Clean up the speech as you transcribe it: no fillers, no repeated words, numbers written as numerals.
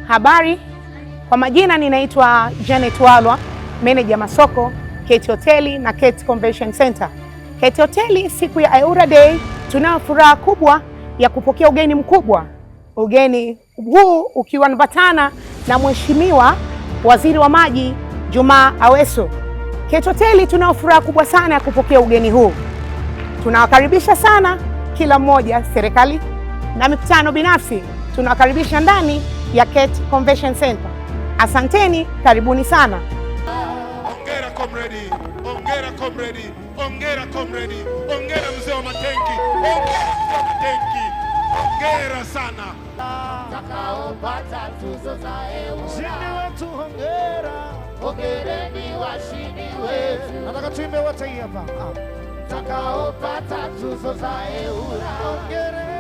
Habari, kwa majina ninaitwa Janet Walwa, meneja masoko Keti Hoteli na Keti Convention Center. Keti Hoteli, siku ya Ayura Day tunayo furaha kubwa ya kupokea ugeni mkubwa. Ugeni huu ukiambatana na Mheshimiwa Waziri wa Maji Juma Aweso. Keti Hoteli tunayo furaha kubwa sana ya kupokea ugeni huu. Tunawakaribisha sana kila mmoja, serikali na mikutano binafsi. Tunawakaribisha ndani ya Keti Convention Center. Asanteni, karibuni sana. Ongera comrade, ongera comrade, ongera comrade, ongera mzee wa matenki, ongera mzee wa matenki, ongera sana. Takaopata tuzo za Ayura, Washindi wetu hongera, hongereni washindi wetu. nataka tuimbe wote hapa. Takaopata tuzo za Ayura, Hongera.